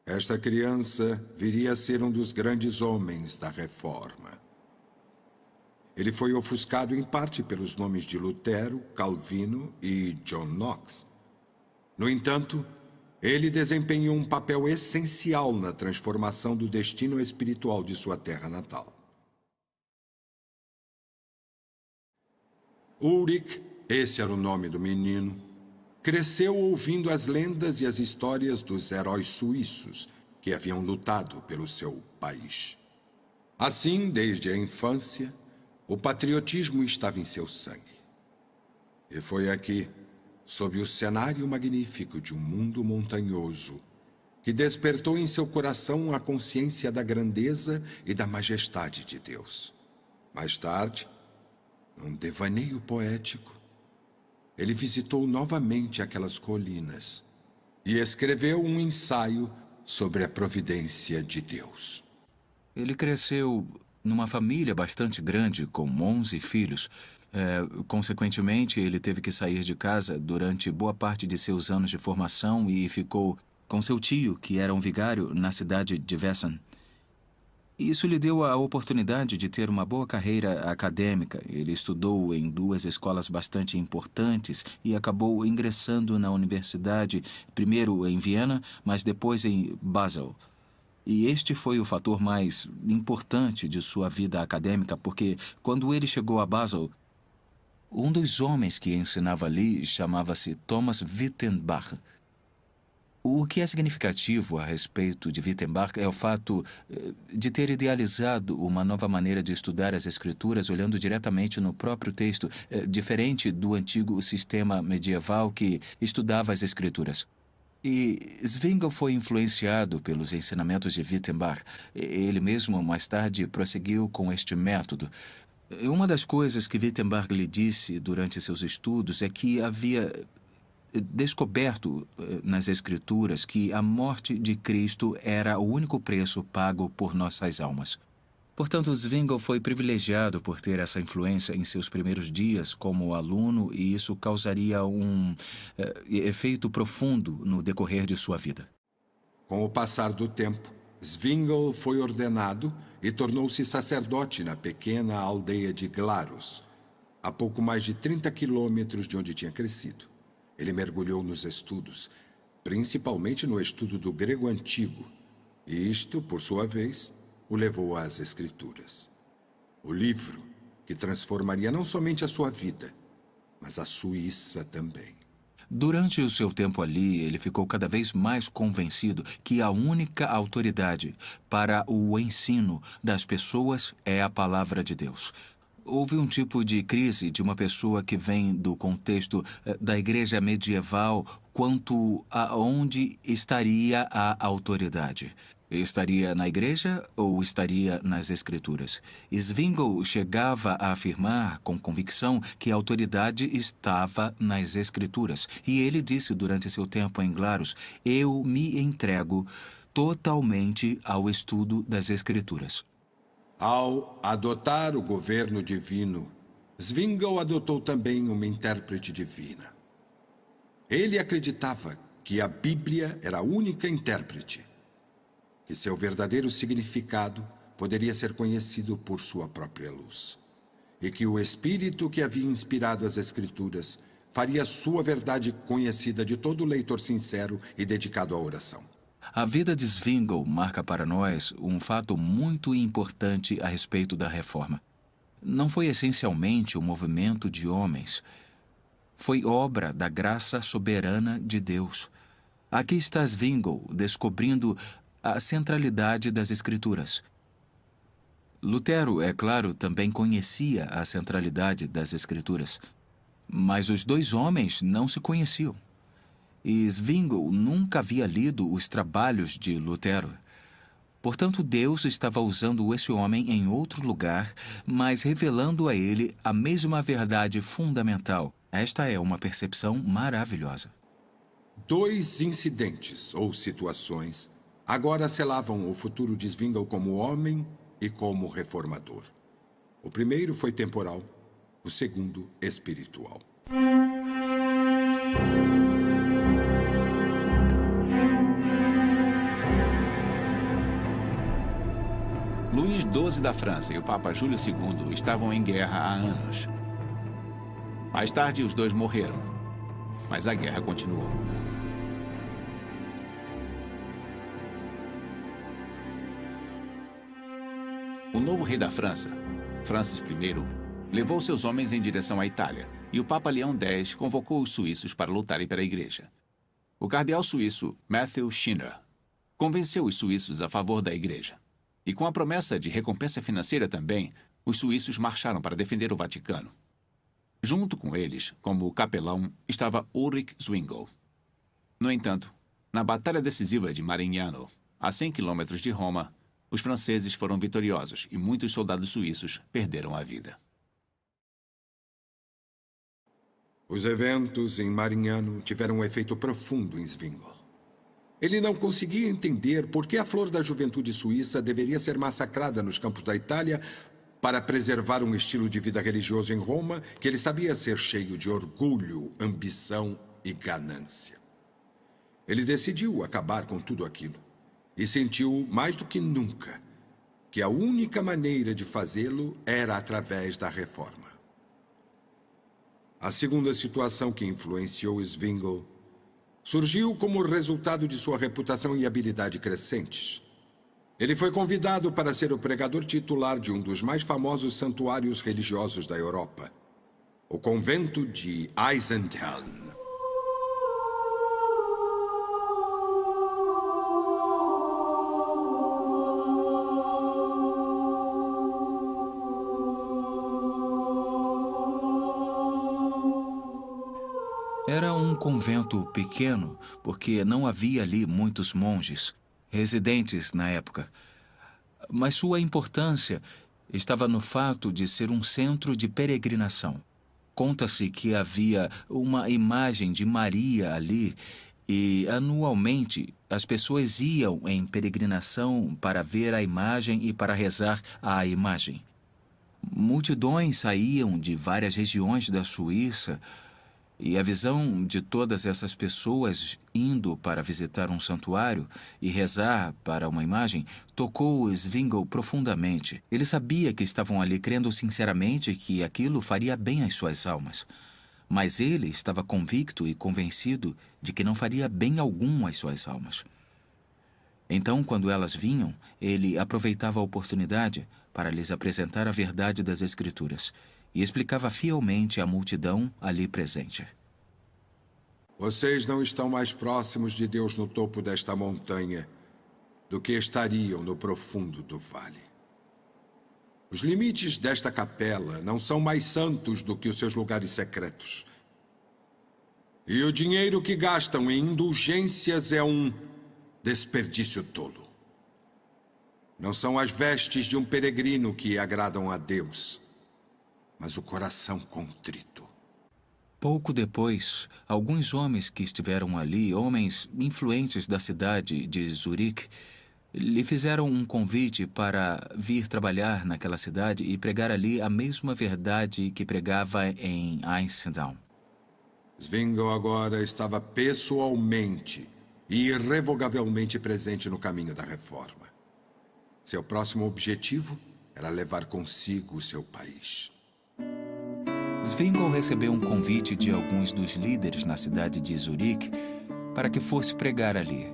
Esta criança viria a ser um dos grandes homens da Reforma. Ele foi ofuscado em parte pelos nomes de Lutero, Calvino e John Knox. No entanto, ele desempenhou um papel essencial na transformação do destino espiritual de sua terra natal. Ulrich, esse era o nome do menino, cresceu ouvindo as lendas e as histórias dos heróis suíços que haviam lutado pelo seu país. Assim, desde a infância, o patriotismo estava em seu sangue. E foi aqui, sob o cenário magnífico de um mundo montanhoso, que despertou em seu coração a consciência da grandeza e da majestade de Deus. Mais tarde, num devaneio poético, ele visitou novamente aquelas colinas e escreveu um ensaio sobre a providência de Deus. Ele cresceu numa família bastante grande, com 11 filhos. Consequentemente, ele teve que sair de casa durante boa parte de seus anos de formação e ficou com seu tio, que era um vigário, na cidade de Wesson. Isso lhe deu a oportunidade de ter uma boa carreira acadêmica. Ele estudou em 2 escolas bastante importantes e acabou ingressando na universidade, primeiro em Viena, mas depois em Basel. E este foi o fator mais importante de sua vida acadêmica, porque quando ele chegou a Basel, um dos homens que ensinava ali chamava-se Thomas Wittenbach. O que é significativo a respeito de Wittenbach é o fato de ter idealizado uma nova maneira de estudar as escrituras olhando diretamente no próprio texto, diferente do antigo sistema medieval que estudava as escrituras. E Zwingli foi influenciado pelos ensinamentos de Wittenbach. Ele mesmo, mais tarde, prosseguiu com este método. Uma das coisas que Wittenbach lhe disse durante seus estudos é que havia descoberto nas Escrituras que a morte de Cristo era o único preço pago por nossas almas. Portanto, Zwingli foi privilegiado por ter essa influência em seus primeiros dias como aluno, e isso causaria um efeito profundo no decorrer de sua vida. Com o passar do tempo, Zwingli foi ordenado e tornou-se sacerdote na pequena aldeia de Glarus, a pouco mais de 30 quilômetros de onde tinha crescido. Ele mergulhou nos estudos, principalmente no estudo do grego antigo, e isto, por sua vez, o levou às Escrituras. O livro que transformaria não somente a sua vida, mas a Suíça também. Durante o seu tempo ali, ele ficou cada vez mais convencido que a única autoridade para o ensino das pessoas é a palavra de Deus. Houve um tipo de crise de uma pessoa que vem do contexto da igreja medieval quanto a onde estaria a autoridade. Estaria na igreja ou estaria nas escrituras? Zwingli chegava a afirmar com convicção que a autoridade estava nas escrituras. E ele disse durante seu tempo em Glarus: eu me entrego totalmente ao estudo das escrituras. Ao adotar o governo divino, Zwingli adotou também uma intérprete divina. Ele acreditava que a Bíblia era a única intérprete, que seu verdadeiro significado poderia ser conhecido por sua própria luz, e que o Espírito que havia inspirado as Escrituras faria sua verdade conhecida de todo leitor sincero e dedicado à oração. A vida de Zwingli marca para nós um fato muito importante a respeito da Reforma. Não foi essencialmente um movimento de homens. Foi obra da graça soberana de Deus. Aqui está Zwingli descobrindo a centralidade das Escrituras. Lutero, é claro, também conhecia a centralidade das Escrituras. Mas os 2 homens não se conheciam. E Zwingli nunca havia lido os trabalhos de Lutero. Portanto, Deus estava usando esse homem em outro lugar, mas revelando a ele a mesma verdade fundamental. Esta é uma percepção maravilhosa. 2 incidentes ou situações agora selavam o futuro de Zwingli como homem e como reformador. O primeiro foi temporal, o segundo espiritual. Luís XII da França e o Papa Júlio II estavam em guerra há anos. Mais tarde, os 2 morreram, mas a guerra continuou. O novo rei da França, Francis I, levou seus homens em direção à Itália e o Papa Leão X convocou os suíços para lutarem pela igreja. O cardeal suíço Matthew Schinner convenceu os suíços a favor da igreja. E com a promessa de recompensa financeira também, os suíços marcharam para defender o Vaticano. Junto com eles, como capelão, estava Ulrich Zwingli. No entanto, na batalha decisiva de Marignano, a 100 quilômetros de Roma, os franceses foram vitoriosos e muitos soldados suíços perderam a vida. Os eventos em Marignano tiveram um efeito profundo em Zwingli. Ele não conseguia entender por que a flor da juventude suíça deveria ser massacrada nos campos da Itália para preservar um estilo de vida religioso em Roma que ele sabia ser cheio de orgulho, ambição e ganância. Ele decidiu acabar com tudo aquilo e sentiu mais do que nunca que a única maneira de fazê-lo era através da reforma. A segunda situação que influenciou Zwingli surgiu como resultado de sua reputação e habilidade crescentes. Ele foi convidado para ser o pregador titular de um dos mais famosos santuários religiosos da Europa, o convento de Eisenthal. Era um convento pequeno, porque não havia ali muitos monges residentes na época. Mas sua importância estava no fato de ser um centro de peregrinação. Conta-se que havia uma imagem de Maria ali e, anualmente, as pessoas iam em peregrinação para ver a imagem e para rezar à imagem. Multidões saíam de várias regiões da Suíça. E a visão de todas essas pessoas indo para visitar um santuário e rezar para uma imagem tocou Zwingli profundamente. Ele sabia que estavam ali crendo sinceramente que aquilo faria bem às suas almas. Mas ele estava convicto e convencido de que não faria bem algum às suas almas. Então, quando elas vinham, ele aproveitava a oportunidade para lhes apresentar a verdade das Escrituras e explicava fielmente à multidão ali presente. Vocês não estão mais próximos de Deus no topo desta montanha do que estariam no profundo do vale. Os limites desta capela não são mais santos do que os seus lugares secretos. E o dinheiro que gastam em indulgências é um desperdício tolo. Não são as vestes de um peregrino que agradam a Deus, mas o coração contrito. Pouco depois, alguns homens que estiveram ali, homens influentes da cidade de Zurique, lhe fizeram um convite para vir trabalhar naquela cidade e pregar ali a mesma verdade que pregava em Eisenthal. Zwingli agora estava pessoalmente e irrevogavelmente presente no caminho da reforma. Seu próximo objetivo era levar consigo o seu país. Zwingli recebeu um convite de alguns dos líderes na cidade de Zurique para que fosse pregar ali.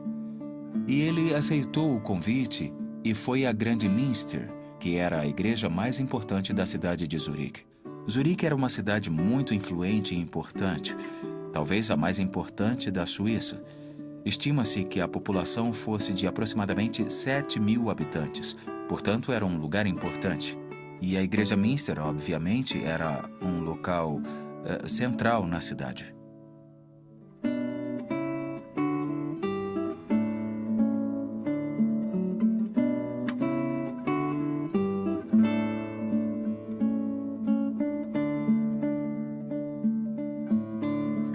E ele aceitou o convite e foi a Grande Münster, que era a igreja mais importante da cidade de Zurique. Zurique era uma cidade muito influente e importante, talvez a mais importante da Suíça. Estima-se que a população fosse de aproximadamente 7.000 habitantes, portanto era um lugar importante. E a Igreja Münster, obviamente, era um local central na cidade.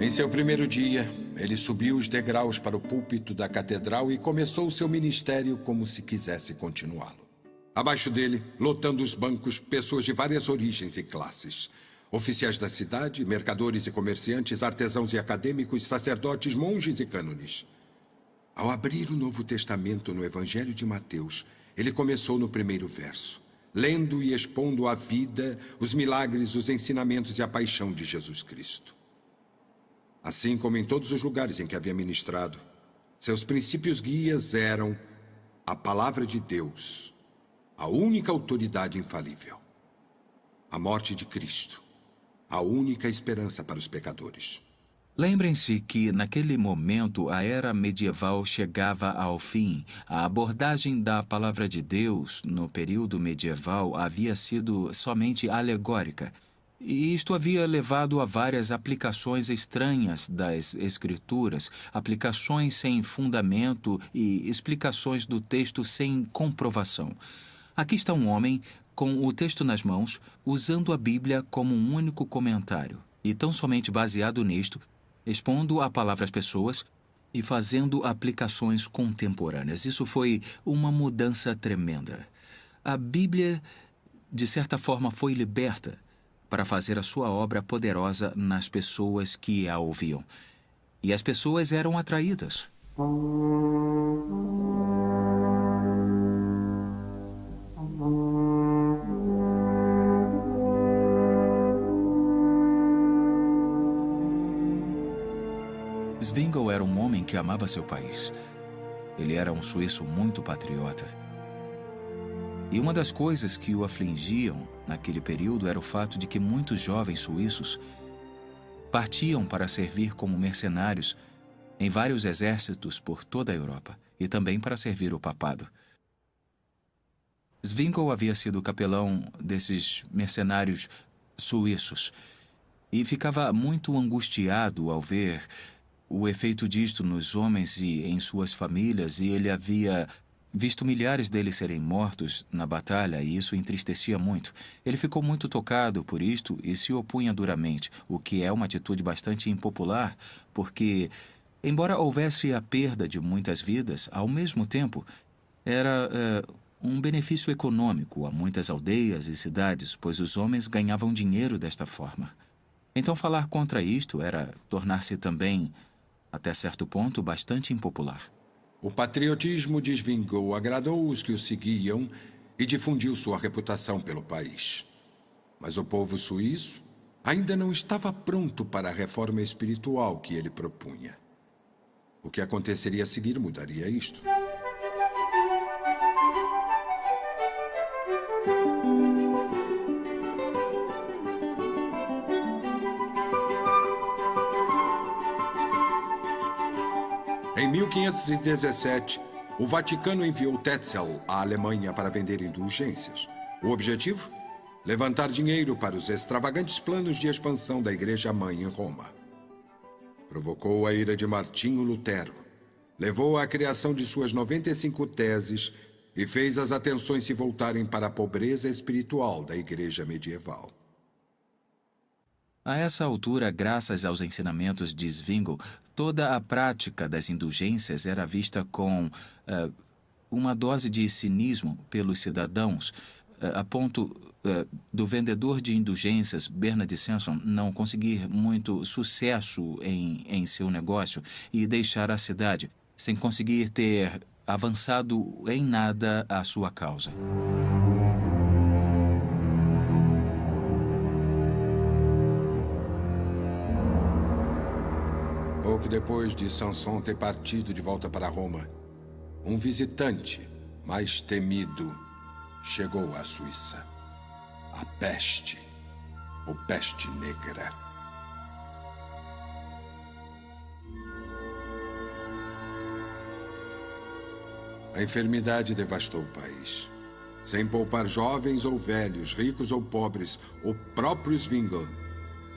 Em seu primeiro dia, ele subiu os degraus para o púlpito da catedral e começou seu ministério como se quisesse continuá-lo. Abaixo dele, lotando os bancos, pessoas de várias origens e classes. Oficiais da cidade, mercadores e comerciantes, artesãos e acadêmicos, sacerdotes, monges e cânones. Ao abrir o Novo Testamento no Evangelho de Mateus, ele começou no primeiro verso, lendo e expondo a vida, os milagres, os ensinamentos e a paixão de Jesus Cristo. Assim como em todos os lugares em que havia ministrado, seus princípios guias eram a palavra de Deus a única autoridade infalível. A morte de Cristo, a única esperança para os pecadores. Lembrem-se que, naquele momento, a era medieval chegava ao fim. A abordagem da palavra de Deus no período medieval havia sido somente alegórica. E isto havia levado a várias aplicações estranhas das Escrituras, aplicações sem fundamento e explicações do texto sem comprovação. Aqui está um homem com o texto nas mãos, usando a Bíblia como um único comentário, e tão somente baseado nisto, expondo a palavra às pessoas e fazendo aplicações contemporâneas. Isso foi uma mudança tremenda. A Bíblia, de certa forma, foi liberta para fazer a sua obra poderosa nas pessoas que a ouviam. E as pessoas eram atraídas. Zwingli era um homem que amava seu país. Ele era um suíço muito patriota. E uma das coisas que o afligiam naquele período era o fato de que muitos jovens suíços partiam para servir como mercenários em vários exércitos por toda a Europa e também para servir o papado. Zwingli havia sido capelão desses mercenários suíços e ficava muito angustiado ao ver o efeito disto nos homens e em suas famílias, e ele havia visto milhares deles serem mortos na batalha, e isso entristecia muito. Ele ficou muito tocado por isto e se opunha duramente, o que é uma atitude bastante impopular, porque, embora houvesse a perda de muitas vidas, ao mesmo tempo, era um benefício econômico a muitas aldeias e cidades, pois os homens ganhavam dinheiro desta forma. Então, falar contra isto era tornar-se também, até certo ponto, bastante impopular. O patriotismo de Zwingli agradou os que o seguiam e difundiu sua reputação pelo país. Mas o povo suíço ainda não estava pronto para a reforma espiritual que ele propunha. O que aconteceria a seguir mudaria isto. Em 1517, o Vaticano enviou Tetzel à Alemanha para vender indulgências. O objetivo? Levantar dinheiro para os extravagantes planos de expansão da Igreja-mãe em Roma. Provocou a ira de Martinho Lutero, levou à criação de suas 95 teses e fez as atenções se voltarem para a pobreza espiritual da Igreja medieval. A essa altura, graças aos ensinamentos de Zwingli, toda a prática das indulgências era vista com uma dose de cinismo pelos cidadãos, a ponto do vendedor de indulgências, Bernard Sanson, não conseguir muito sucesso em seu negócio e deixar a cidade, sem conseguir ter avançado em nada a sua causa. Pouco depois de Sanson ter partido de volta para Roma, um visitante mais temido chegou à Suíça. A peste, ou peste negra. A enfermidade devastou o país. Sem poupar jovens ou velhos, ricos ou pobres, o próprio Zwingli,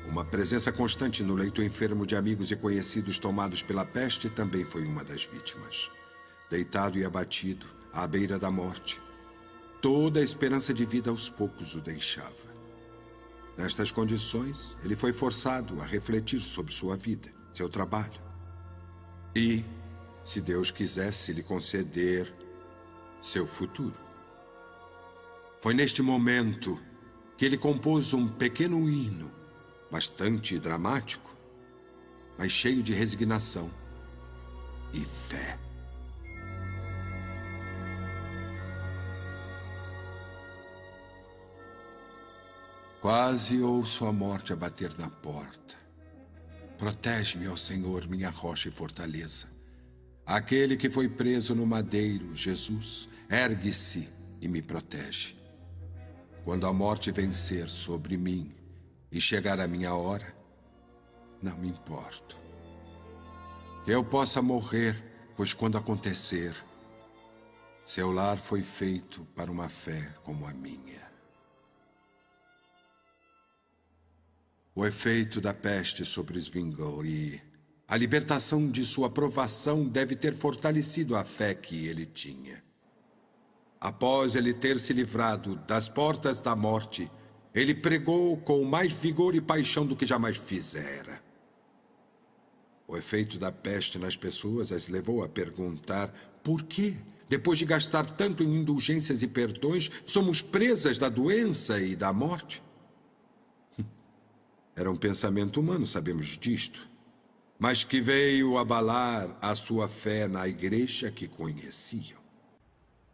uma presença constante no leito enfermo de amigos e conhecidos tomados pela peste, também foi uma das vítimas. Deitado e abatido, à beira da morte, toda a esperança de vida aos poucos o deixava. Nestas condições, ele foi forçado a refletir sobre sua vida, seu trabalho. E, se Deus quisesse lhe conceder seu futuro. Foi neste momento que ele compôs um pequeno hino, bastante dramático, mas cheio de resignação e fé. Quase ouço a morte a bater na porta. Protege-me, ó Senhor, minha rocha e fortaleza. Aquele que foi preso no madeiro, Jesus, ergue-se e me protege. Quando a morte vencer sobre mim e chegar a minha hora, não me importo. Que eu possa morrer, pois quando acontecer, seu lar foi feito para uma fé como a minha. O efeito da peste sobre Svingol e a libertação de sua provação deve ter fortalecido a fé que ele tinha. Após ele ter se livrado das portas da morte, ele pregou com mais vigor e paixão do que jamais fizera. O efeito da peste nas pessoas as levou a perguntar por que, depois de gastar tanto em indulgências e perdões, somos presas da doença e da morte? Era um pensamento humano, sabemos disto, mas que veio abalar a sua fé na igreja que conheciam.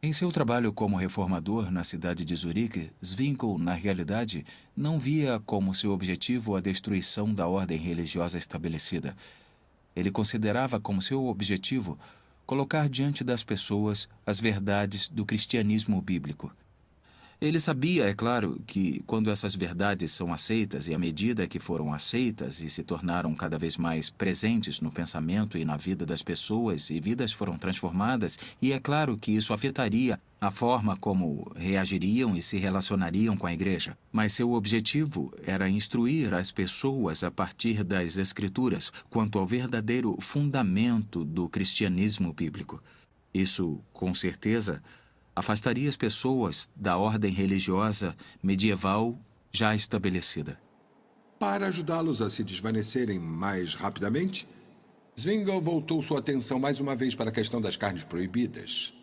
Em seu trabalho como reformador na cidade de Zurique, Zwingli, na realidade, não via como seu objetivo a destruição da ordem religiosa estabelecida. Ele considerava como seu objetivo colocar diante das pessoas as verdades do cristianismo bíblico. Ele sabia, é claro, que quando essas verdades são aceitas e à medida que foram aceitas e se tornaram cada vez mais presentes no pensamento e na vida das pessoas e vidas foram transformadas, e é claro que isso afetaria a forma como reagiriam e se relacionariam com a igreja. Mas seu objetivo era instruir as pessoas a partir das Escrituras quanto ao verdadeiro fundamento do cristianismo bíblico. Isso, com certeza, afastaria as pessoas da ordem religiosa medieval já estabelecida. Para ajudá-los a se desvanecerem mais rapidamente, Zwingli voltou sua atenção mais uma vez para a questão das carnes proibidas.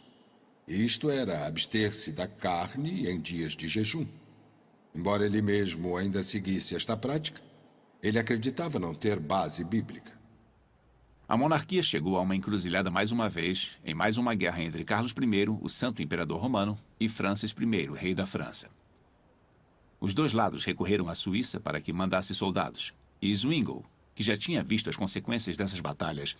Isto era abster-se da carne em dias de jejum. Embora ele mesmo ainda seguisse esta prática, ele acreditava não ter base bíblica. A monarquia chegou a uma encruzilhada mais uma vez, em mais uma guerra entre Carlos I, o Santo Imperador Romano, e Francis I, rei da França. Os dois lados recorreram à Suíça para que mandasse soldados, e Zwingli, que já tinha visto as consequências dessas batalhas,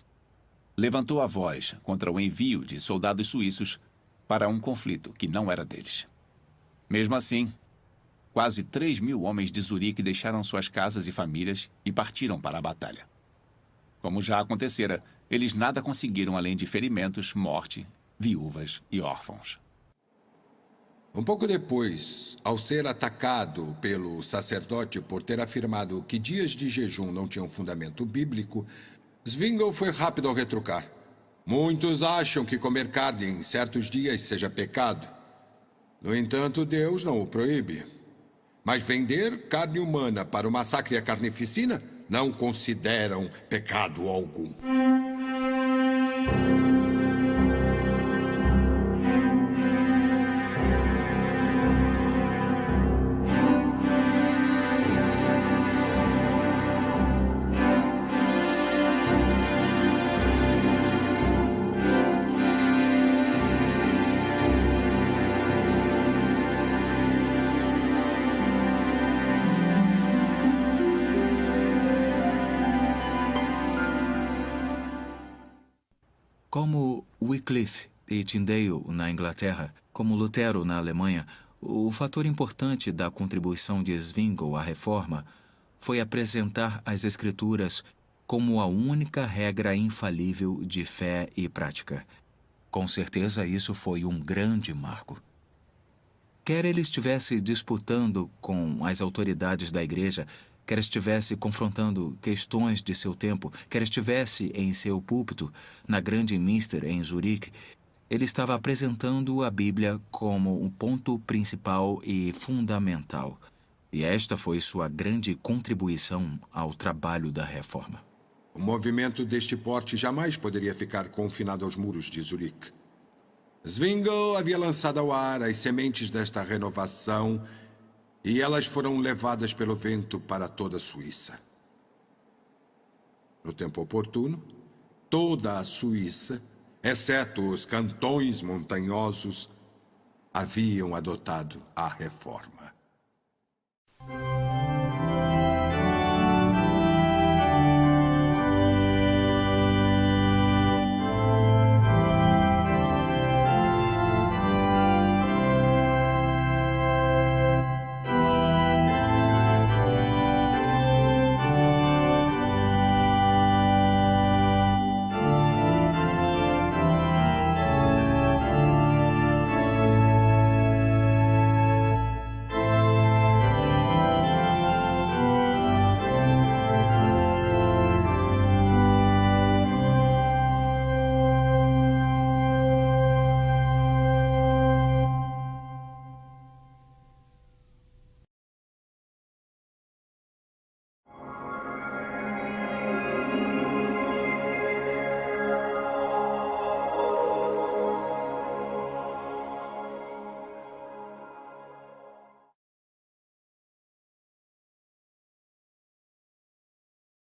levantou a voz contra o envio de soldados suíços para um conflito que não era deles. Mesmo assim, quase 3.000 homens de Zurique deixaram suas casas e famílias e partiram para a batalha. Como já acontecera, eles nada conseguiram além de ferimentos, morte, viúvas e órfãos. Um pouco depois, ao ser atacado pelo sacerdote por ter afirmado que dias de jejum não tinham fundamento bíblico, Zwingli foi rápido ao retrucar. Muitos acham que comer carne em certos dias seja pecado. No entanto, Deus não o proíbe. Mas vender carne humana para o massacre e a carnificina não consideram pecado algum. Como Wycliffe e Tyndale na Inglaterra, como Lutero na Alemanha, o fator importante da contribuição de Zwingli à reforma foi apresentar as Escrituras como a única regra infalível de fé e prática. Com certeza, isso foi um grande marco. Quer ele estivesse disputando com as autoridades da igreja, quer estivesse confrontando questões de seu tempo, quer estivesse em seu púlpito, na Grande Minster, em Zurique, ele estava apresentando a Bíblia como um ponto principal e fundamental. E esta foi sua grande contribuição ao trabalho da reforma. Um movimento deste porte jamais poderia ficar confinado aos muros de Zurique. Zwingli havia lançado ao ar as sementes desta renovação e elas foram levadas pelo vento para toda a Suíça. No tempo oportuno, toda a Suíça, exceto os cantões montanhosos, haviam adotado a reforma.